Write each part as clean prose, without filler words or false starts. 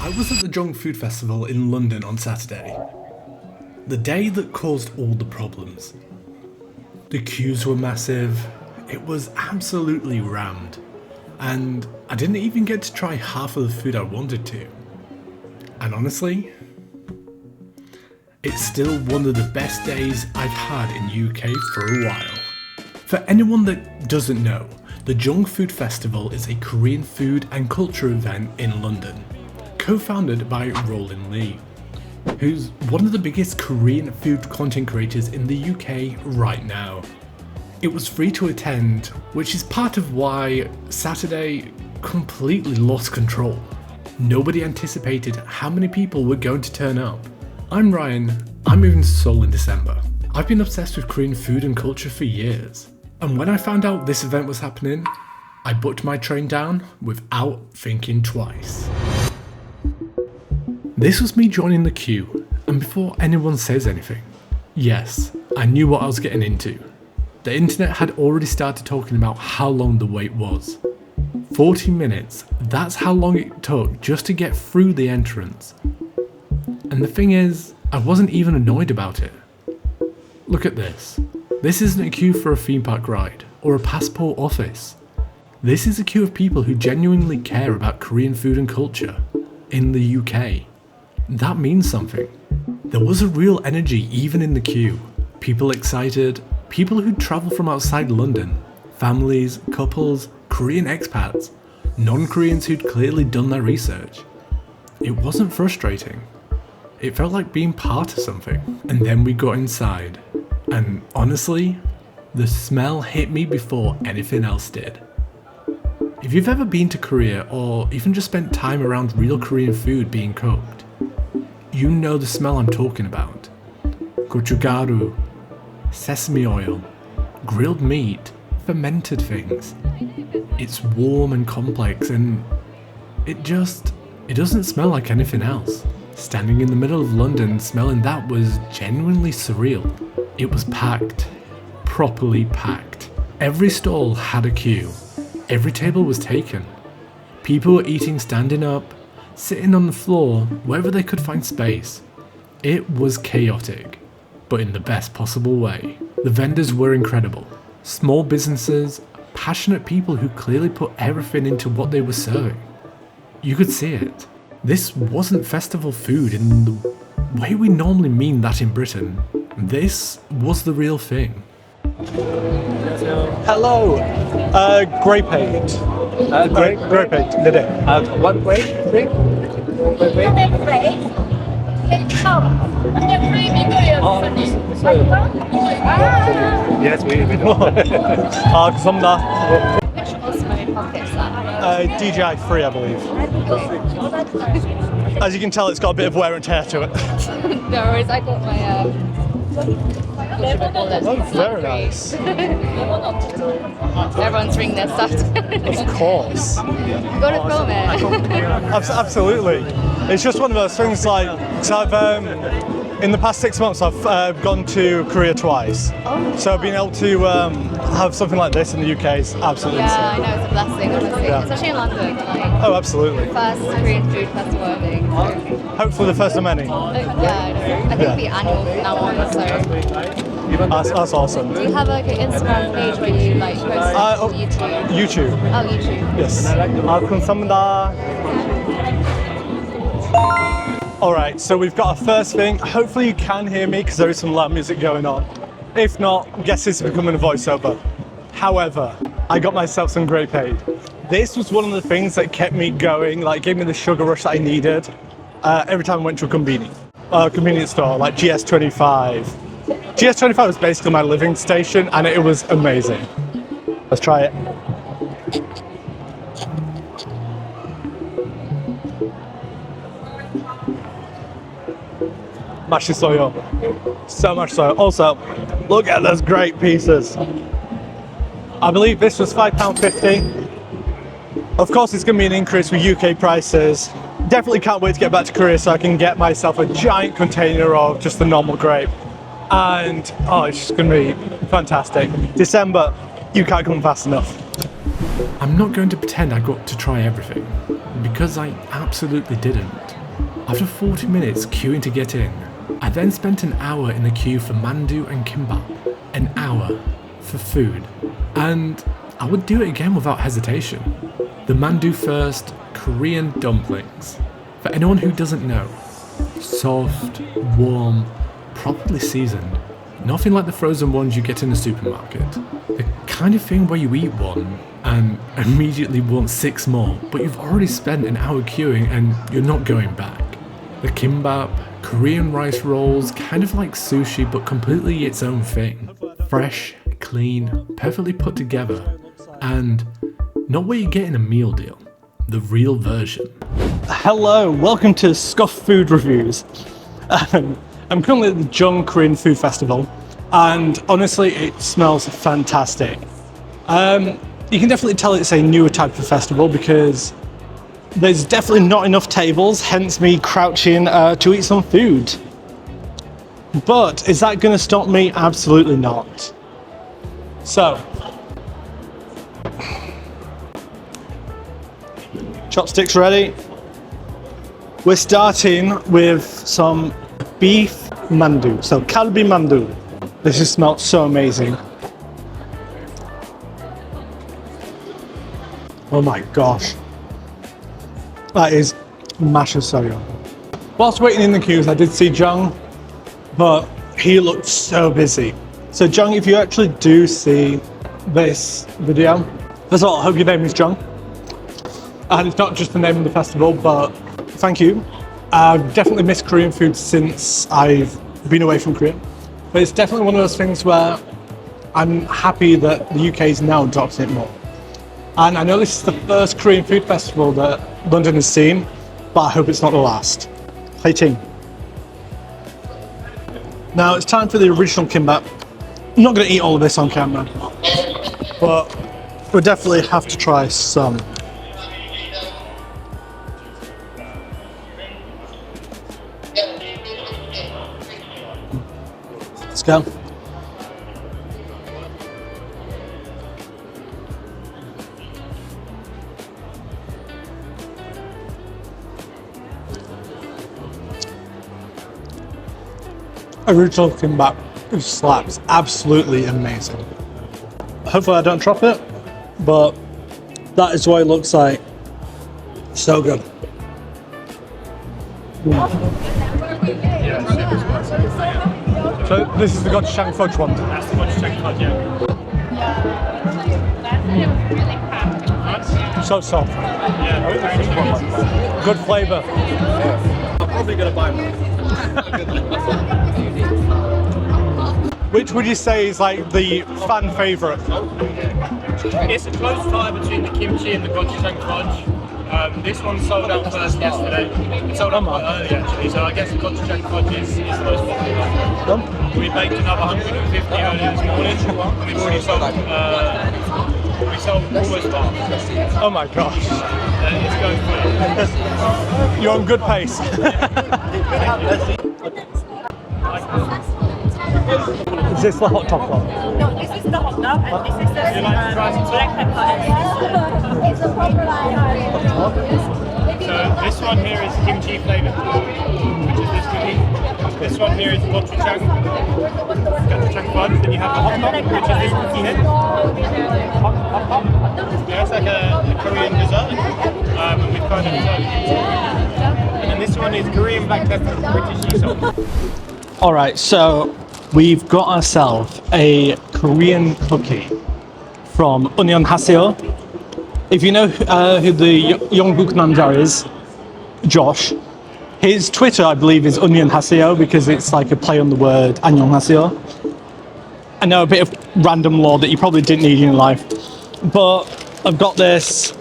I was at the Jung Food Festival in London on Saturday. The day that caused all the problems. The queues were massive, it was absolutely rammed, and I didn't even get to try half of the food I wanted to. And honestly, it's still one of the best days I've had in UK for a while. For anyone that doesn't know, the Jung Food Festival is a Korean food and culture event in London, co-founded by Rollin Lee, who's one of the biggest Korean food content creators in the UK right now. It was free to attend, which is part of why Saturday completely lost control. Nobody anticipated how many people were going to turn up. I'm Ryan, I'm moving to Seoul in December. I've been obsessed with Korean food and culture for years, and when I found out this event was happening, I booked my train down without thinking twice. This was me joining the queue, and before anyone says anything, yes, I knew what I was getting into. The internet had already started talking about how long the wait was. 40 minutes, that's how long it took just to get through the entrance. And the thing is, I wasn't even annoyed about it. Look at this. This isn't a queue for a theme park ride, or a passport office. This is a queue of people who genuinely care about Korean food and culture in the UK. That means something. There was a real energy even in the queue. People excited, people who'd travel from outside London, families, couples, Korean expats, non-Koreans who'd clearly done their research. It wasn't frustrating. It felt like being part of something. And then we got inside, and honestly, the smell hit me before anything else did. If you've ever been to Korea or even just spent time around real Korean food being cooked, you know the smell I'm talking about. Gochugaru, sesame oil, grilled meat, fermented things. It's warm and complex, and it doesn't smell like anything else. Standing in the middle of London smelling that was genuinely surreal. It was packed, properly packed. Every stall had a queue. Every table was taken. People were eating standing up, sitting on the floor, wherever they could find space. It was chaotic, but in the best possible way. The vendors were incredible. Small businesses, passionate people who clearly put everything into what they were serving. You could see it. This wasn't festival food in the way we normally mean that in Britain. This was the real thing. Hello, Grape. Grape, did it? One grape drink? Yes, we know. 감사합니다. Which Osmo pockets that? DJI 3, I believe. As you can tell, it's got a bit of wear and tear to it. No worries, I got my Oh, very nice. Everyone's ringing their stuff. Of course. You've got to film it. Absolutely. It's just one of those things like, so I've, in the past 6 months I've gone to Korea twice. Oh, so being able to have something like this in the UK is absolutely yeah, insane. I know, it's a blessing, honestly. Yeah. Especially in London, like, Oh, absolutely. first Korean food festival, I think. So, Hopefully the first of many. yeah, I know. I think it'll be annual from now on, so. That's awesome. Do you have like an Instagram page where you like post on YouTube? YouTube. Oh, YouTube. Yes. 감사합니다. Alright, so we've got our first thing. Hopefully you can hear me because there is some loud music going on. If not, guess it's becoming a voiceover. However, I got myself some Grape. This was one of the things that kept me going, like gave me the sugar rush that I needed every time I went to a convenience store, like GS25. GS25 was basically my living station and it was amazing. Let's try it. 맛있어요. So much so. Also, look at those great pieces. I believe this was £5.50. Of course, it's going to be an increase with UK prices. Definitely can't wait to get back to Korea so I can get myself a giant container of just the normal grape. And, oh, it's just going to be fantastic. December, you can't come fast enough. I'm not going to pretend I got to try everything, because I absolutely didn't. After 40 minutes queuing to get in, I then spent an hour in the queue for mandu and kimbap, an hour for food, and I would do it again without hesitation. The mandu first, Korean dumplings. For anyone who doesn't know, soft, warm, properly seasoned, nothing like the frozen ones you get in the supermarket. The kind of thing where you eat one and immediately want 6 more, but you've already spent an hour queuing and you're not going back. The kimbap, Korean rice rolls, kind of like sushi but completely its own thing. Fresh, clean, perfectly put together, and not what you get in a meal deal, the real version. Hello, welcome to Scuff Food Reviews. I'm currently at the Jung Korean Food Festival, and honestly, it smells fantastic. You can definitely tell it's a newer type of festival because there's definitely not enough tables, hence me crouching to eat some food. But is that going to stop me? Absolutely not. So, chopsticks ready. We're starting with some beef mandu, so kalbi mandu. This just smells so amazing. Oh my gosh, that is mashed soya. Whilst waiting in the queues, I did see Jung, but he looked so busy. So Jung, if you actually do see this video, first of all, I hope your name is Jung. And it's not just the name of the festival, but thank you. I've definitely missed Korean food since I've been away from Korea. But it's definitely one of those things where I'm happy that the UK is now adopting it more. And I know this is the first Korean food festival that London has seen, but I hope it's not the last. Plating. Now it's time for the original kimbap. I'm not going to eat all of this on camera, but we'll definitely have to try some. Let's go. Original kimbap slaps, absolutely amazing. Hopefully I don't drop it, but that is what it looks like. So good. So this is the gochujang fudge one? That's the gochujang fudge, yeah. So soft. Yeah. Good flavour. I'm probably going to buy one. Which would you say is like the fan favourite? It's a close tie between the kimchi and the gochujang fudge. This one sold out first yesterday. It sold out quite early actually, so I guess the gochujang fudge is the most popular. We baked another 150 earlier this morning, and we've already sold, we sold almost half. Oh my gosh. It's going well. You're on good pace. Is this the hot top one? No, this is the hot dog and this is the You like to try some black pepper. It's a proper So this one here is kimchi flavoured, which is this cookie. This one here is gochujang fudge. Then you have the hot dog, which is this cookie head. Yeah, it's like a Korean dessert, and we've kind of and then this one is Korean black pepper, British sea salt. All right, so we've got ourselves a Korean cookie from Onion Hassio. If you know who the Yongguk Namja is, Josh, his Twitter, I believe, is Onion Hassio because it's like a play on the word Onion Hassio. I know, a bit of random lore that you probably didn't need in your life, but I've got this.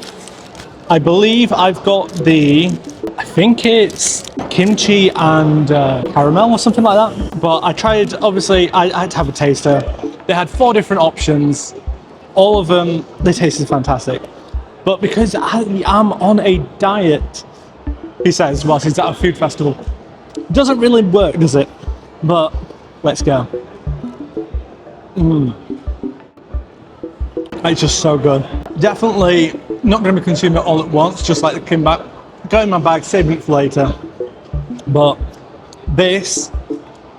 I believe I've got I think it's kimchi and caramel or something like that. But I tried, obviously, I had to have a taster. They had 4 different options. All of them, they tasted fantastic. But because I am on a diet, he says, whilst he's at a food festival, doesn't really work, does it? But let's go. It's just so good. Definitely not going to be consuming it all at once, just like the kimbap. Got in my bag, saving it for later. But this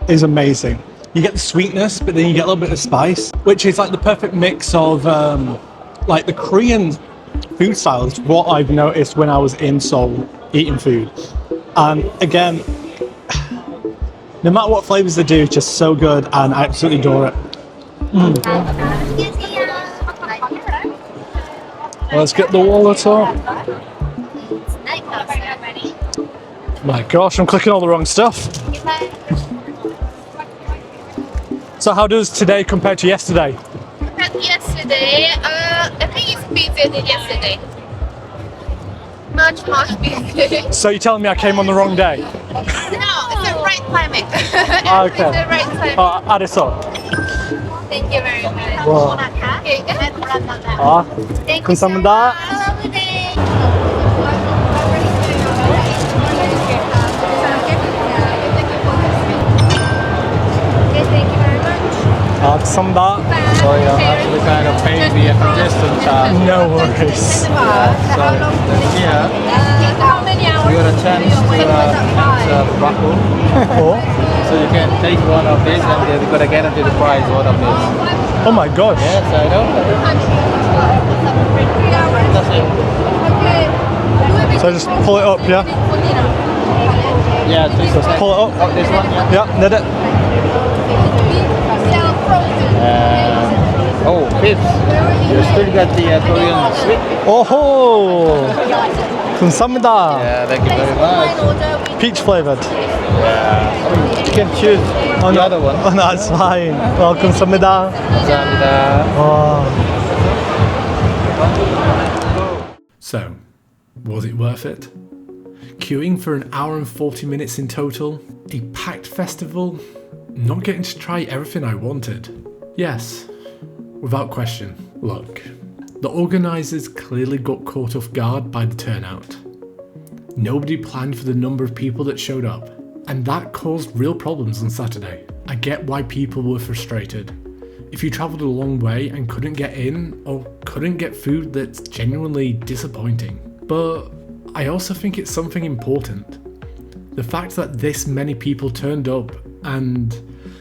is amazing. You get the sweetness, but then you get a little bit of spice, which is like the perfect mix of like the Korean food styles, what I've noticed when I was in Seoul eating food. And again, no matter what flavors they do, it's just so good, and I absolutely adore it. Let's get the wallet up. My gosh, I'm clicking all the wrong stuff. So how does today compare to yesterday? Compared to yesterday, I think it's busier than yesterday. Much busier. So you're telling me I came on the wrong day? No, it's the right timing. Okay. It's the right timing. Add this up. Thank you very much. Wow. Okay. Thank you. 감사합니다. Thank you very much. 감사합니다. Sorry, I'm actually kind of paying the congestion charge. No worries. So here, How many hours? you got a chance to answer raffle. Oh. So you can take one of these and then you're gonna guarantee the prize one of this. Oh my gosh. Yes, I know. That's it. So just pull it up, yeah? Yeah, just Pull it up. oh, this one, yeah. Yeah, did it. Oh, pips. You still got the Korean sweet. Oh, 감사합니다. Yeah, thank you very much. Peach flavored. Yeah. You can choose the other one. Oh, no, it's fine. Well, 감사합니다. And, Oh. So, was it worth it? Queuing for an hour and 40 minutes in total? A packed festival? Not getting to try everything I wanted? Yes, without question. Look, the organisers clearly got caught off guard by the turnout. Nobody planned for the number of people that showed up, and that caused real problems on Saturday. I get why people were frustrated. If you travelled a long way and couldn't get in, or couldn't get food, that's genuinely disappointing. But I also think it's something important. The fact that this many people turned up and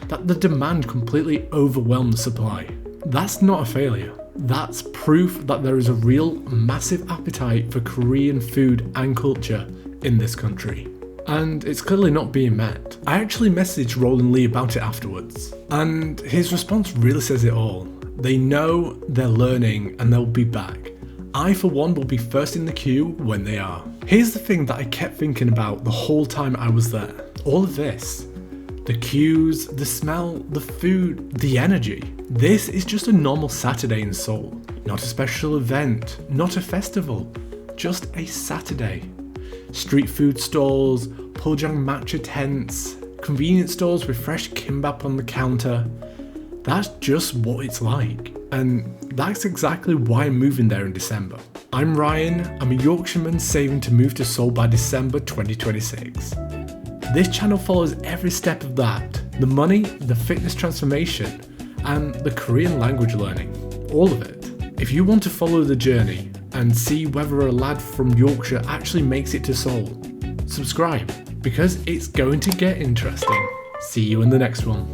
that the demand completely overwhelmed the supply. That's not a failure. That's proof that there is a real massive appetite for Korean food and culture in this country. And it's clearly not being met. I actually messaged Rollin Lee about it afterwards, and his response really says it all. They know, they're learning, and they'll be back. I, for one, will be first in the queue when they are. Here's the thing that I kept thinking about the whole time I was there. All of this. The queues, the smell, the food, the energy. This is just a normal Saturday in Seoul. Not a special event, not a festival. Just a Saturday. Street food stalls, Puljang matcha tents, convenience stores with fresh kimbap on the counter. That's just what it's like. And that's exactly why I'm moving there in December. I'm Ryan, I'm a Yorkshireman saving to move to Seoul by December 2026. This channel follows every step of that. The money, the fitness transformation, and the Korean language learning. All of it. If you want to follow the journey and see whether a lad from Yorkshire actually makes it to Seoul, subscribe, because it's going to get interesting. See you in the next one.